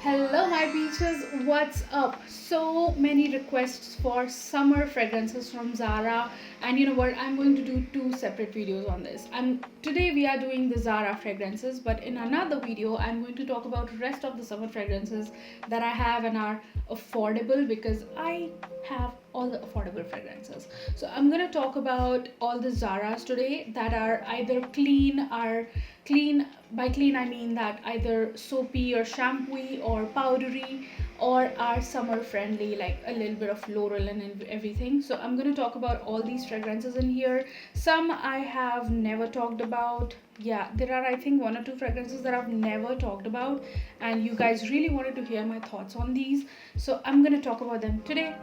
Hello, my peaches. What's up? So many requests for summer fragrances from Zara, and you know what? I'm going to do two separate videos on this. And today we are doing the Zara fragrances, but in another video, I'm going to talk about rest of the summer fragrances that I have and are affordable because I have all the affordable fragrances. So I'm gonna talk about all the Zaras today that are either clean. By clean I mean that either soapy or shampooy or powdery or are summer friendly, like a little bit of floral and everything. So I'm going to talk about all these fragrances in here. Some I have never talked about. Yeah, there are I think one or two fragrances that I've never talked about, and you guys really wanted to hear my thoughts on these. So I'm going to talk about them today,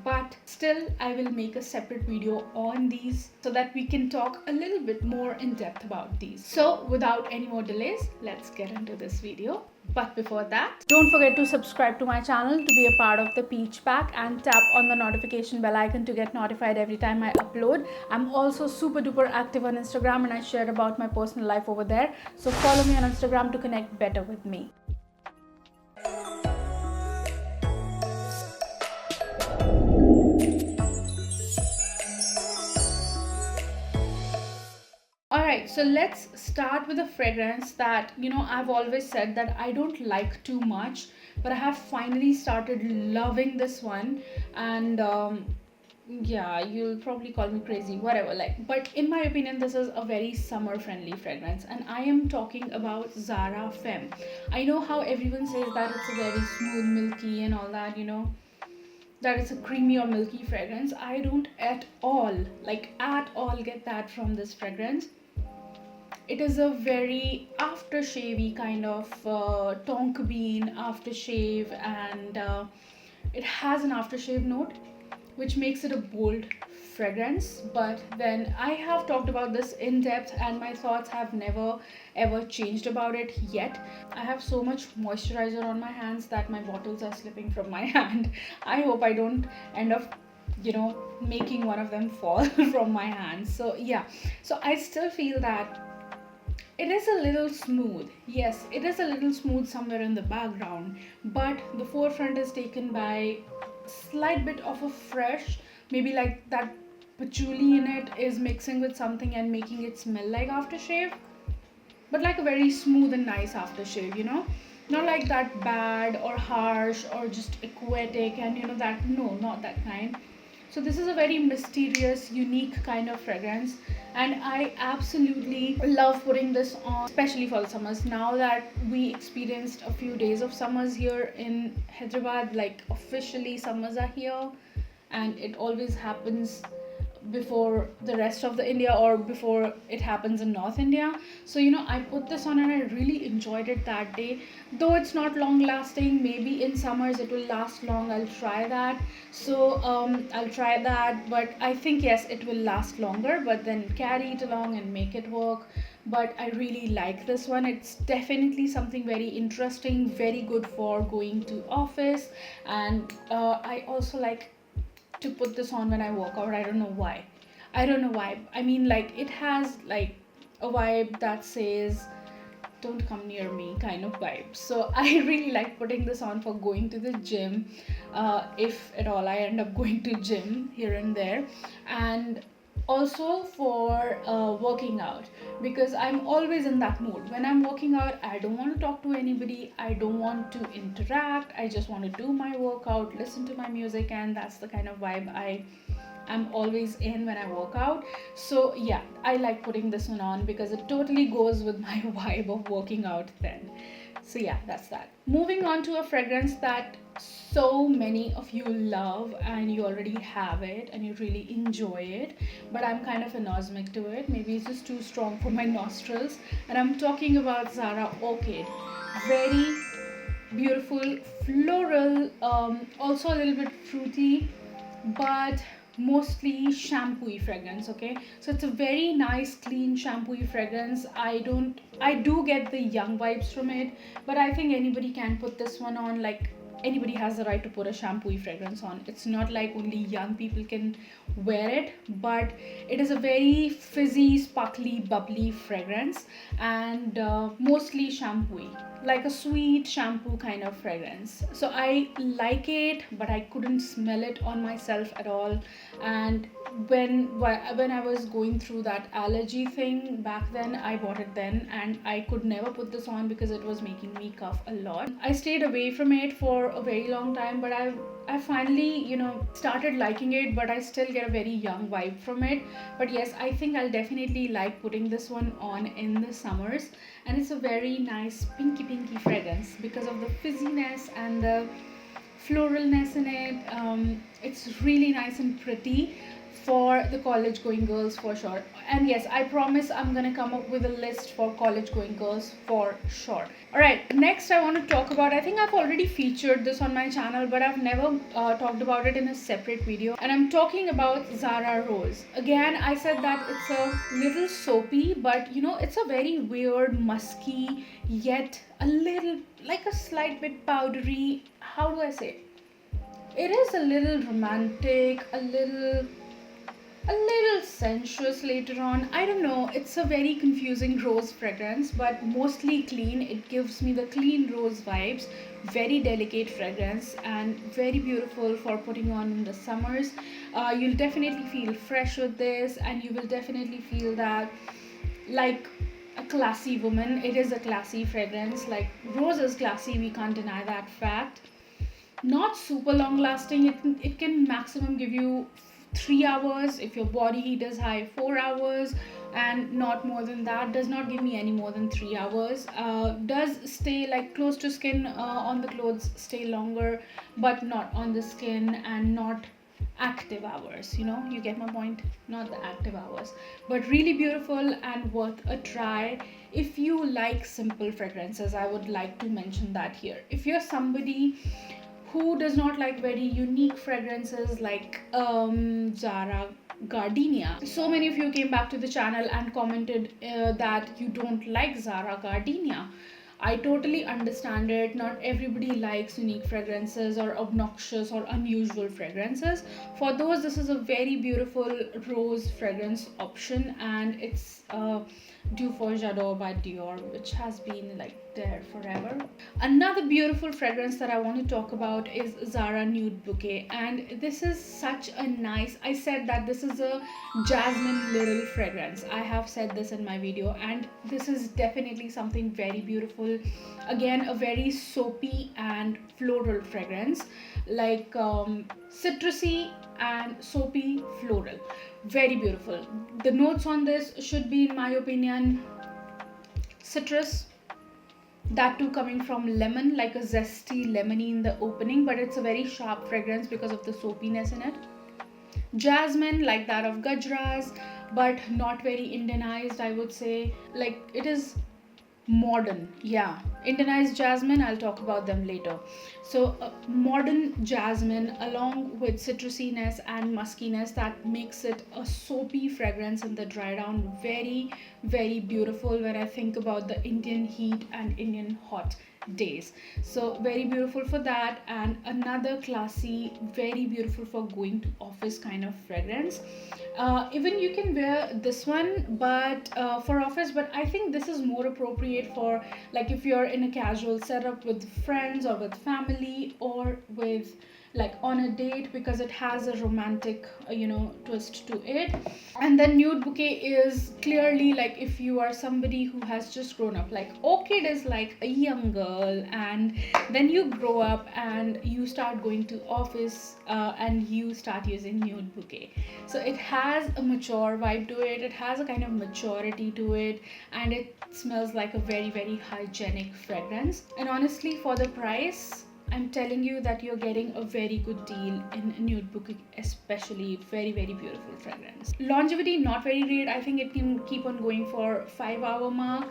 but still I will make a separate video on these so that we can talk a little bit more in depth about these. So without any more delays, let's get into this video. But before that, don't forget to subscribe to my channel to be a part of the Peach Pack and tap on the notification bell icon to get notified every time I upload. I'm also super duper active on Instagram and I share about my personal life over there. So follow me on Instagram to connect better with me. Alright, so let's start with a fragrance that I've always said that I don't like too much, but I have finally started loving this one. And yeah, you'll probably call me crazy, whatever. But in my opinion, this is a very summer friendly fragrance, and I am talking about Zara Femme. I know how everyone says that it's a very smooth, milky, and all that, that it's a creamy or milky fragrance. I don't at all get that from this fragrance. It is a very aftershavey kind of tonka bean aftershave, and it has an aftershave note which makes it a bold fragrance. But then I have talked about this in depth and my thoughts have never ever changed about it yet. I have so much moisturizer on my hands that my bottles are slipping from my hand. I hope I don't end up making one of them fall from my hands. So yeah, so I still feel that it is a little smooth. Yes, it is a little smooth somewhere in the background, but the forefront is taken by slight bit of a fresh, maybe like that patchouli in it is mixing with something and making it smell like aftershave, but like a very smooth and nice aftershave. Not like that bad or harsh or just aquatic, and that, no, not that kind. So this is a very mysterious, unique kind of fragrance, and I absolutely love putting this on, especially for the summers. Now that we experienced a few days of summers here in Hyderabad, like officially summers are here, and it always happens before the rest of the India or before it happens in North India. So I put this on and I really enjoyed it that day. Though it's not long lasting, maybe in summers it will last long. I'll try that. So I'll try that, but I think yes, it will last longer, but then carry it along and make it work. But I really like this one. It's definitely something very interesting, very good for going to office, and I also like to put this on when I work out. I don't know why. I don't know why. I mean, like, it has like a vibe that says, don't come near me kind of vibe. So I really like putting this on for going to the gym, if at all I end up going to gym here and there, and also for working out, because I'm always in that mood. When I'm working out, I don't want to talk to anybody, I don't want to interact, I just want to do my workout, listen to my music, and that's the kind of vibe I'm always in when I work out. So yeah, I like putting this one on because it totally goes with my vibe of working out then. So yeah, that's that. Moving on to a fragrance that so many of you love and you already have it and you really enjoy it, but I'm kind of anosmic to it. Maybe it's just too strong for my nostrils. And I'm talking about Zara Orchid. Very beautiful, floral, also a little bit fruity, but mostly shampooy fragrance. Okay, so it's a very nice clean shampooy fragrance. I do get the young vibes from it, but I think anybody can put this one on. Like, anybody has the right to put a shampoo fragrance on. It's not like only young people can wear it, but it is a very fizzy, sparkly, bubbly fragrance, and mostly shampoo, like a sweet shampoo kind of fragrance. So I like it, but I couldn't smell it on myself at all. And when I was going through that allergy thing back then, I bought it then, and I could never put this on because it was making me cough a lot. I stayed away from it for a very long time, but I finally, started liking it, but I still get a very young vibe from it. But yes, I think I'll definitely like putting this one on in the summers. And it's a very nice pinky fragrance because of the fizziness and the floralness in it. It's really nice and pretty for the college going girls for sure. And yes, I promise I'm gonna come up with a list for college going girls for sure. Alright, next I want to talk about, I think I've already featured this on my channel, but I've never talked about it in a separate video. And I'm talking about Zara Rose. Again, I said that it's a little soapy, but it's a very weird, musky, yet a little, like a slight bit powdery. How do I say? It is a little romantic, a little sensuous later on. I don't know. It's a very confusing rose fragrance, but mostly clean. It gives me the clean rose vibes. Very delicate fragrance and very beautiful for putting on in the summers. You'll definitely feel fresh with this, and you will definitely feel that like a classy woman. It is a classy fragrance. Like rose is classy, we can't deny that fact. Not super long lasting. It can maximum give you 3 hours. If your body heat is high, 4 hours, and not more than that. Does not give me any more than 3 hours. Does stay like close to skin, on the clothes, stay longer, but not on the skin, and not active hours. You get my point. Not the active hours, but really beautiful and worth a try. If you like simple fragrances, I would like to mention that here. If you're somebody who does not like very unique fragrances like Zara Gardenia. So many of you came back to the channel and commented that you don't like Zara Gardenia. I totally understand it. Not everybody likes unique fragrances or obnoxious or unusual fragrances. For those, this is a very beautiful rose fragrance option, and it's Dieu for J'adore by Dior, which has been like there forever. Another beautiful fragrance that I want to talk about is Zara Nude Bouquet, and this is such a nice. I said that this is a jasmine little fragrance. I have said this in my video, and this is definitely something very beautiful. Again, a very soapy and floral fragrance, like citrusy and soapy floral. Very beautiful. The notes on this should be, in my opinion, citrus, that too coming from lemon, like a zesty lemony in the opening, but it's a very sharp fragrance because of the soapiness in it. Jasmine, like that of gajras, but not very Indianized, I would say. Like it is modern, yeah. Indianized jasmine, I'll talk about them later. So modern jasmine along with citrusiness and muskiness, that makes it a soapy fragrance in the dry down. Very beautiful when I think about the Indian heat and Indian hot days. So very beautiful for that. And another classy, very beautiful for going to office kind of fragrance. Even you can wear this one, but for office, but I think this is more appropriate for like if you're in a casual setup with friends or with family or with like on a date, because it has a romantic twist to it. And then Nude Bouquet is clearly like if you are somebody who has just grown up. Like Orchid is like a young girl, and then you grow up and you start going to office, and you start using Nude Bouquet. So it has a mature vibe to it. It has a kind of maturity to it, and it smells like a very hygienic fragrance. And honestly, for the price, I'm telling you that you're getting a very good deal in Nude Bouquet, especially. Very beautiful fragrance. Longevity not very great. I think it can keep on going for 5 hour mark.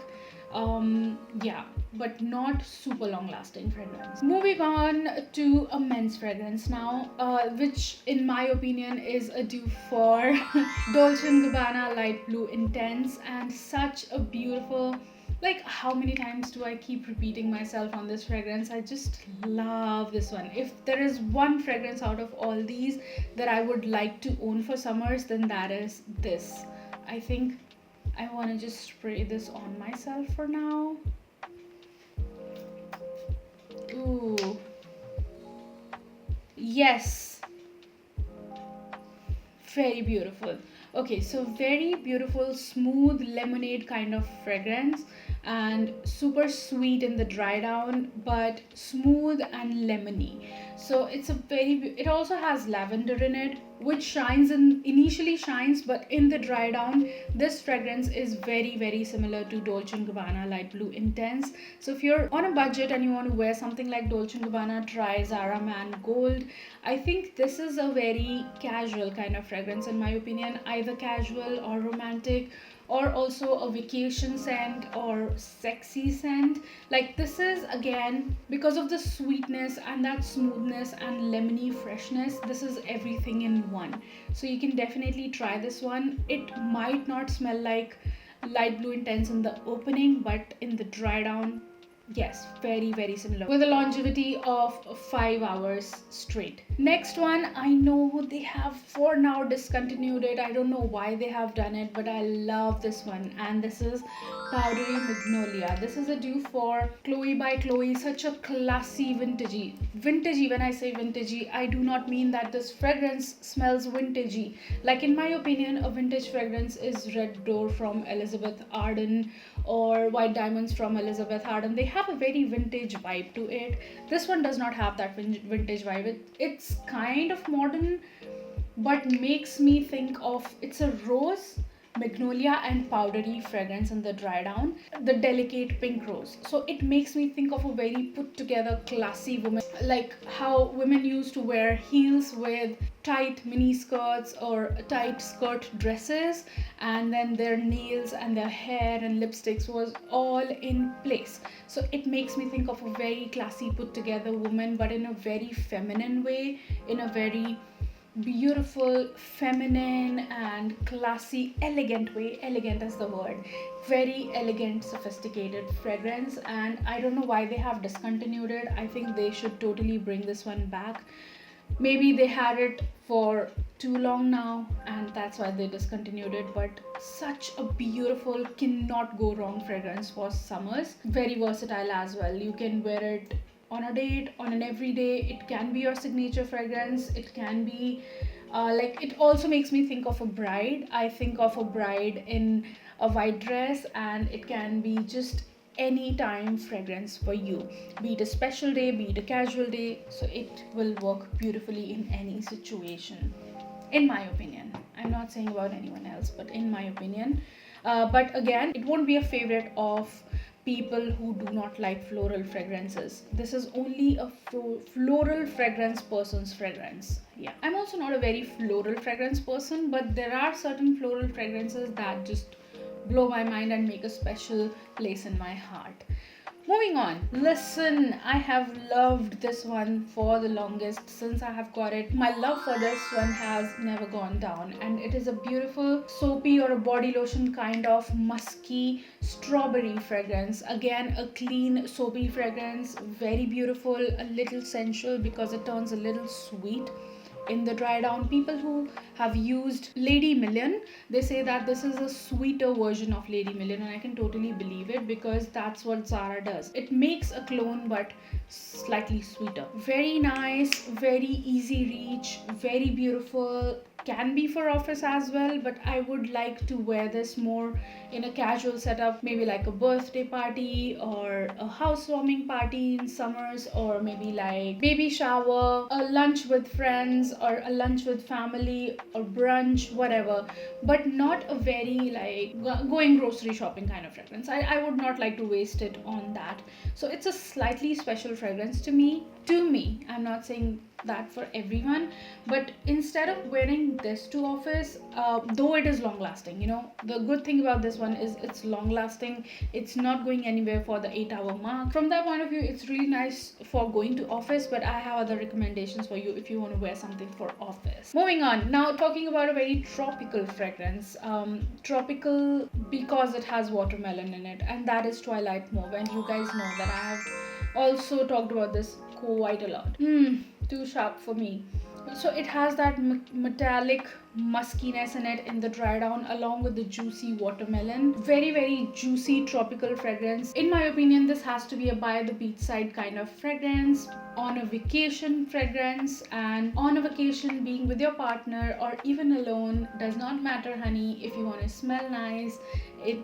Yeah, but not super long lasting fragrance. Moving on to a men's fragrance now, which in my opinion is a dupe for Dolce & Gabbana Light Blue Intense, and such a beautiful Like, how many times do I keep repeating myself on this fragrance? I just love this one. If there is one fragrance out of all these that I would like to own for summers, then that is this. I think I want to just spray this on myself for now. Ooh. Yes. Very beautiful. Okay, so very beautiful, smooth lemonade kind of fragrance, and super sweet in the dry down, but smooth and lemony. So it's a it also has lavender in it, which shines in initially shines, but in the dry down, this fragrance is very similar to Dolce & Gabbana Light Blue Intense. So if you're on a budget and you want to wear something like Dolce & Gabbana, try Zara Man Gold. I think this is a very casual kind of fragrance in my opinion, either casual or romantic, or also a vacation scent or sexy scent. Like, this is again, because of the sweetness and that smoothness and lemony freshness, this is everything in one. So you can definitely try this one. It might not smell like Light Blue Intense in the opening, but in the dry down, yes, very similar, with a longevity of 5 hours straight. Next one, I know they have for now discontinued it. I don't know why they have done it, but I love this one, and this is Powdery Magnolia. This is a dupe for Chloe by Chloe. Such a classy vintagey. Vintagey, when I say vintagey, I do not mean that this fragrance smells vintagey. Like, in my opinion, a vintage fragrance is Red Door from Elizabeth Arden or White Diamonds from Elizabeth Arden. They have a very vintage vibe to it. This one does not have that vintage vibe. It's kind of modern, but makes me think of, it's a rose, magnolia and powdery fragrance in the dry down, the delicate pink rose. So it makes me think of a very put together classy woman, like how women used to wear heels with tight mini skirts or tight skirt dresses, and then their nails and their hair and lipsticks was all in place. So it makes me think of a very classy put together woman, but in a very feminine way, in a very beautiful, feminine, and classy, elegant way. Elegant is the word. Very elegant, sophisticated fragrance, and I don't know why they have discontinued it. I think they should totally bring this one back. Maybe they had it for too long now, and that's why they discontinued it. But such a beautiful, cannot go wrong fragrance for summers. Very versatile as well. You can wear it on a date, on an everyday. It can be your signature fragrance. It can be like, it also makes me think of a bride. I think of a bride in a white dress, and it can be just any time fragrance for you, be it a special day, be it a casual day. So it will work beautifully in any situation, in my opinion. I'm not saying about anyone else, but in my opinion. But again, it won't be a favorite of people who do not like floral fragrances. This is only a floral fragrance person's fragrance. Yeah, I'm also not a very floral fragrance person, but there are certain floral fragrances that just blow my mind and make a special place in my heart. Moving on. Listen, I have loved this one for the longest since I have got it. My love for this one has never gone down, and it is a beautiful soapy or a body lotion kind of musky strawberry fragrance. Again, a clean soapy fragrance, very beautiful, a little sensual because it turns a little sweet in the dry down. People who have used Lady Million, they say that this is a sweeter version of Lady Million, and I can totally believe it because that's what Zara does. It makes a clone but slightly sweeter. Very nice, very easy reach, very beautiful. Can be for office as well, but I would like to wear this more in a casual setup, maybe like a birthday party or a housewarming party in summers, or maybe like baby shower, a lunch with friends, or a lunch with family, or brunch, whatever. But not a very like going grocery shopping kind of fragrance. I would not like to waste it on that. So it's a slightly special fragrance to me. I'm not saying that for everyone, but instead of wearing this to office, though it is long lasting, the good thing about this one is it's long lasting. It's not going anywhere for the 8-hour mark. From that point of view, it's really nice for going to office, but I have other recommendations for you if you want to wear something for office. Moving on, now talking about a very tropical fragrance. Tropical because it has watermelon in it, and that is Twilight Mauve, and you guys know that I have also talked about this quite a lot. Too sharp for me. So it has that metallic muskiness in it in the dry down, along with the juicy watermelon. Very, very juicy tropical fragrance. In my opinion, this has to be a by the beachside kind of fragrance, on a vacation fragrance, and on a vacation being with your partner or even alone, does not matter, honey. If you want to smell nice,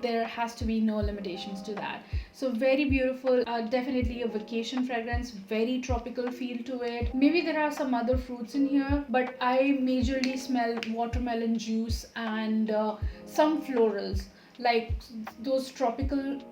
there has to be no limitations to that. So very beautiful, definitely a vacation fragrance, very tropical feel to it. Maybe there are some other fruits in here, but I majorly smell watermelon juice and some florals, like those tropical,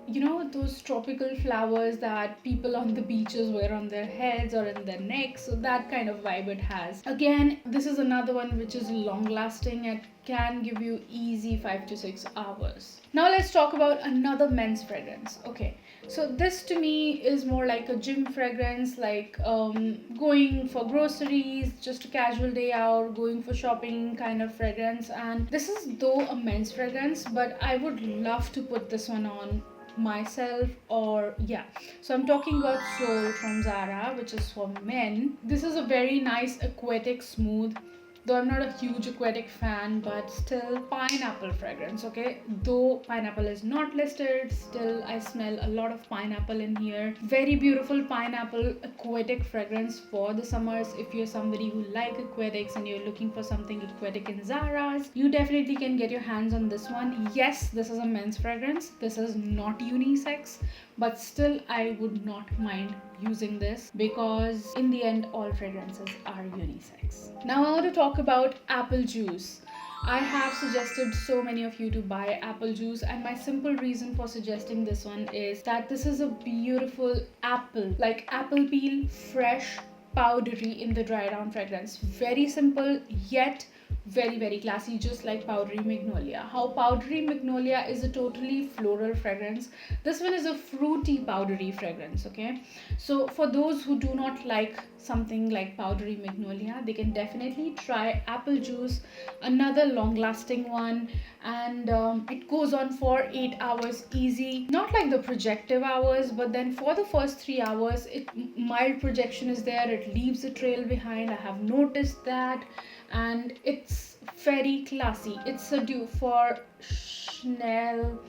those tropical flowers that people on the beaches wear on their heads or in their necks. So that kind of vibe it has. Again, this is another one which is long lasting and can give you easy 5 to 6 hours. Now let's talk about another men's fragrance. Okay, so this to me is more like a gym fragrance, like going for groceries, just a casual day out, going for shopping kind of fragrance. And this is though a men's fragrance, but I would love to put this one on myself. Or yeah, so I'm talking about Seoul from Zara, which is for men. This is a very nice aquatic smooth, though I'm not a huge aquatic fan, but still pineapple fragrance. Okay, though pineapple is not listed, still I smell a lot of pineapple in here. Very beautiful pineapple aquatic fragrance for the summers. If you're somebody who like aquatics and you're looking for something aquatic in Zara's, you definitely can get your hands on this one. Yes, this is a men's fragrance, this is not unisex, but still I would not mind using this, because in the end all fragrances are unisex. Now I want to talk about apple juice. I have suggested so many of you to buy apple juice, and my simple reason for suggesting this one is that this is a beautiful apple, like apple peel, fresh, powdery in the dry down fragrance. Very simple, yet very, very classy, just like powdery magnolia. How powdery magnolia is a totally floral fragrance, this one is a fruity powdery fragrance. Okay, so for those who do not like something like powdery magnolia, they can definitely try apple juice, another long lasting one. And it goes on for 8 hours easy, not like the projective hours, but then for the first 3 hours it mild projection is there, it leaves a trail behind. I have noticed that, and it's very classy. It's a dupe for Chanel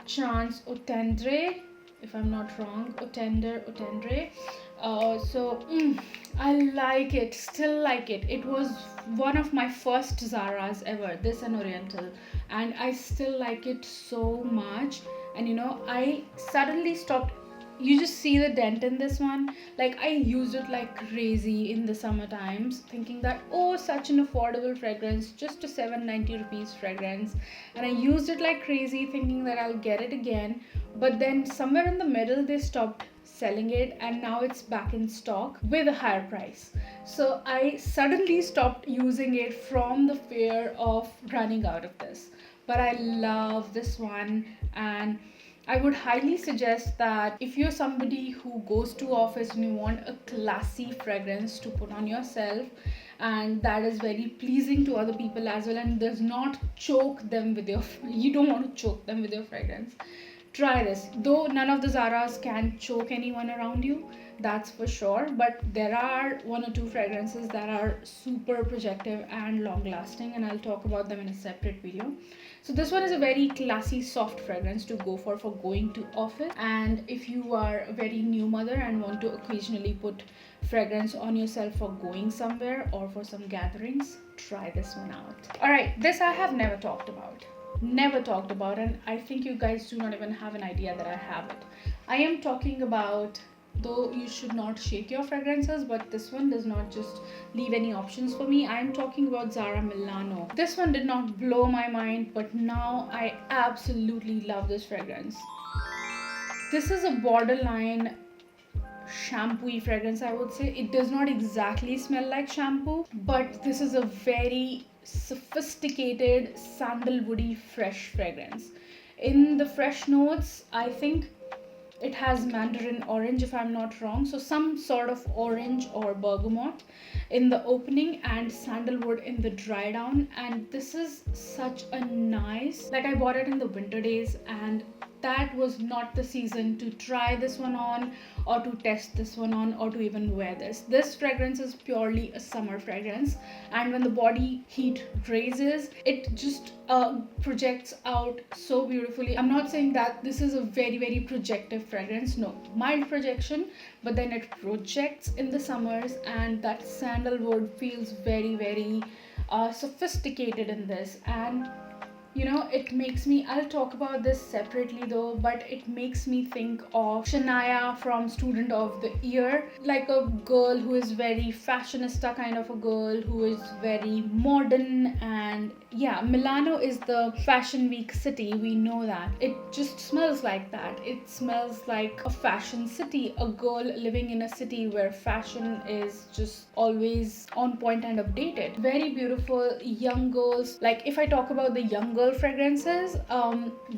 Chance Au Tendre, if I'm not wrong, Au Tendre. I like it, still like it. It was one of my first Zara's ever, this and Oriental, and I still like it so much. And I suddenly stopped. You just see the dent in this one. Like, I used it like crazy in the summer times, thinking that, oh, such an affordable fragrance, just a 790 rupees fragrance, and I used it like crazy thinking that I'll get it again. But then somewhere in the middle they stopped selling it, and now it's back in stock with a higher price. So I suddenly stopped using it from the fear of running out of this. But I love this one, and I would highly suggest that if you're somebody who goes to office and you want a classy fragrance to put on yourself, and that is very pleasing to other people as well, and does not choke them with your you don't want to choke them with your fragrance, try this. Though none of the Zaras can choke anyone around you, that's for sure, but there are one or two fragrances that are super projective and long lasting, and I'll talk about them in a separate video. So this one is a very classy soft fragrance to go for going to office. And if you are a very new mother and want to occasionally put fragrance on yourself for going somewhere or for some gatherings, try this one out. All right, this I have never talked about, and I think you guys do not even have an idea that I have it. I am talking about, though you should not shake your fragrances, but this one does not just leave any options for me. I am talking about Zara Milano. This one did not blow my mind, but now I absolutely love this fragrance. This is a borderline shampoo-y fragrance, I would say. It does not exactly smell like shampoo, but this is a very sophisticated sandalwoody fresh fragrance. In the fresh notes, I think it has mandarin orange, if I'm not wrong, so some sort of orange or bergamot in the opening, and sandalwood in the dry down. And this is such a nice, like, I bought it in the winter days, and that was not the season to try this one on, or to test this one on, or to even wear this fragrance is purely a summer fragrance. And when the body heat raises, it just projects out so beautifully. I'm not saying that this is a very projective fragrance, no, mild projection, but then it projects in the summers, and that sandalwood feels very sophisticated in this. And it makes me, I'll talk about this separately though, but it makes me think of Shania from Student of the Year, like a girl who is very fashionista kind of a girl, who is very modern. And yeah, Milano is the fashion week city, we know that. It just smells like that. It smells like a fashion city, a girl living in a city where fashion is just always on point and updated. Very beautiful young girls. Like, if I talk about the young girl fragrances,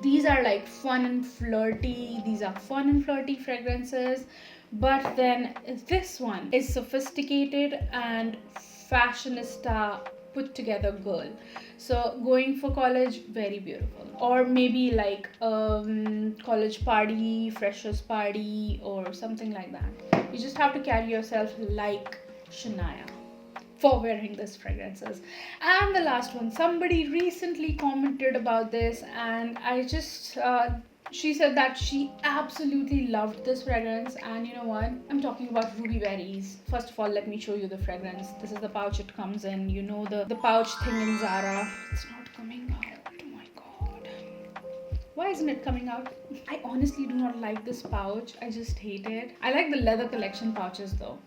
these are like fun and flirty. These are fun and flirty fragrances. But then this one is sophisticated and fashionista put together girl. So going for college, very beautiful. Or maybe like college party, freshers party, or something like that. You just have to carry yourself like Shania for wearing these fragrances. And the last one, somebody recently commented about this, and I just she said that she absolutely loved this fragrance. And you know what, I'm talking about Ruby Berries. First of all, let me show you the fragrance. This is the pouch it comes in. You know, the pouch thing in Zara. It's not coming out. Oh my god, why isn't it coming out? I honestly do not like this pouch. I just hate it. I like the leather collection pouches though.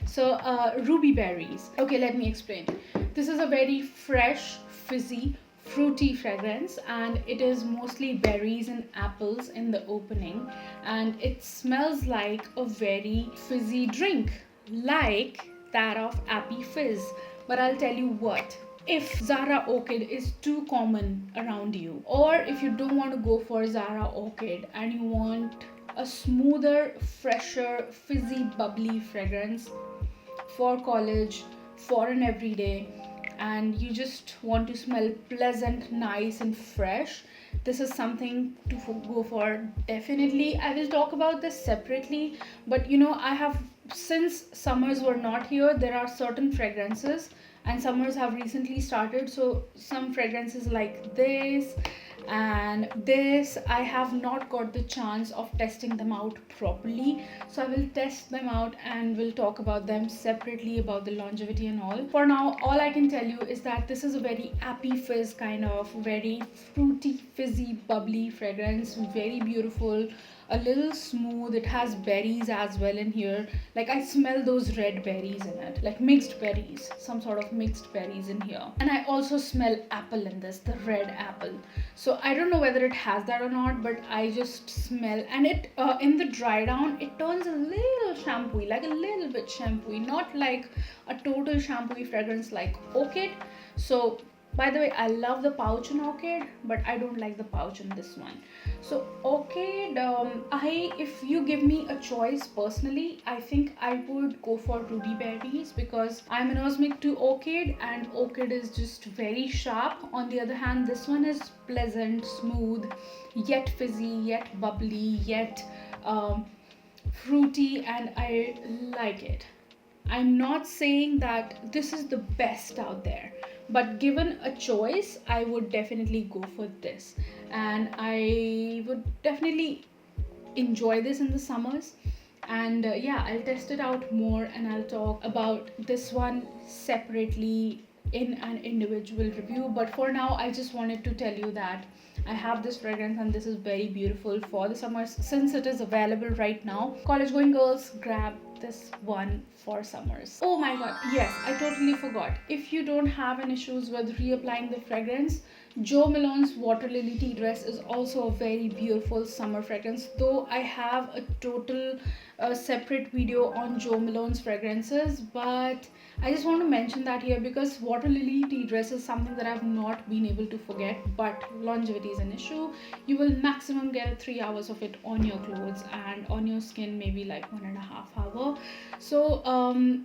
So Ruby Berries, okay, let me explain. This is a very fresh, fizzy, fruity fragrance, and it is mostly berries and apples in the opening, and it smells like a very fizzy drink, like that of Appy Fizz. But I'll tell you what, if Zara Orchid is too common around you, or if you don't want to go for Zara Orchid and you want a smoother, fresher, fizzy, bubbly fragrance for college, for an everyday, and you just want to smell pleasant, nice and fresh, this is something to go for. Definitely, I will talk about this separately, but I have, since summers were not here, there are certain fragrances, and summers have recently started, so some fragrances like this and this, I have not got the chance of testing them out properly, so I will test them out and we'll talk about them separately, about the longevity and all. For now, all I can tell you is that this is a very Appy Fizz kind of, very fruity, fizzy, bubbly fragrance, very beautiful, a little smooth. It has berries as well in here. Like, I smell those red berries in it, like mixed berries, some sort of mixed berries in here. And I also smell apple in this, the red apple. So I don't know whether it has that or not, but I just smell. And it in the dry down, it turns a little shampooy, like a little bit shampooy, not like a total shampooy fragrance like Orchid. So by the way, I love the pouch in Orchid, but I don't like the pouch in this one. So Orchid, if you give me a choice personally, I think I would go for Ruby Berries, because I'm an osmic to Orchid, and Orchid is just very sharp. On the other hand, this one is pleasant, smooth, yet fizzy, yet bubbly, yet fruity, and I like it. I'm not saying that this is the best out there, but given a choice, I would definitely go for this, and I would definitely enjoy this in the summers. And yeah, I'll test it out more, and I'll talk about this one separately in an individual review. But for now, I just wanted to tell you that I have this fragrance, and this is very beautiful for the summers, since it is available right now. College going girls, grab this one for summers. Oh my god, yes, I totally forgot. If you don't have any issues with reapplying the fragrance, Joe Malone's Water Lily Tea Dress is also a very beautiful summer fragrance, though I have a total separate video on Joe Malone's fragrances, but I just want to mention that here because Water Lily Tea Dress is something that I've not been able to forget, but longevity is an issue. You will maximum get 3 hours of it on your clothes, and on your skin maybe like 1.5 hours. So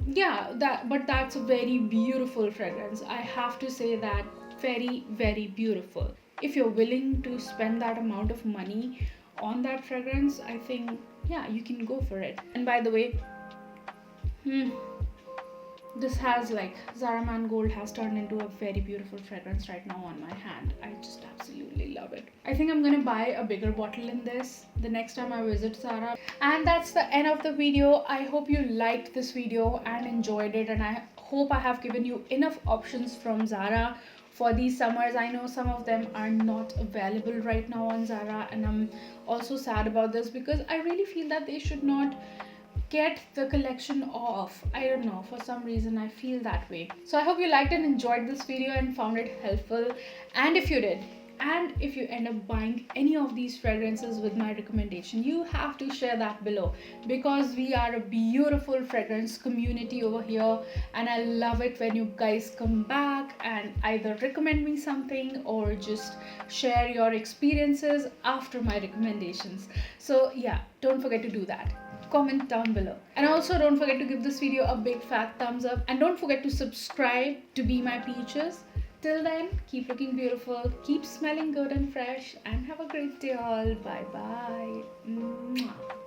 yeah, that's a very beautiful fragrance. I have to say that, very beautiful. If you're willing to spend that amount of money on that fragrance, I think yeah, you can go for it. And by the way, hmm, this has like Zara Man Gold has turned into a very beautiful fragrance right now on my hand. I just absolutely love it. I think I'm gonna buy a bigger bottle in this the next time I visit Zara. And that's the end of the video. I hope you liked this video and enjoyed it, and I hope I have given you enough options from Zara for these summers. I know some of them are not available right now on Zara, and I'm also sad about this because I really feel that they should not get the collection off. I don't know, for some reason I feel that way. So I hope you liked and enjoyed this video and found it helpful. And if you did, and if you end up buying any of these fragrances with my recommendation, you have to share that below, because we are a beautiful fragrance community over here, and I love it when you guys come back and either recommend me something or just share your experiences after my recommendations. So yeah, don't forget to do that. Comment down below, and also don't forget to give this video a big fat thumbs up, and don't forget to subscribe to Be My Peaches. Till then, keep looking beautiful, keep smelling good and fresh, and have a great day all. Bye bye. Mwah.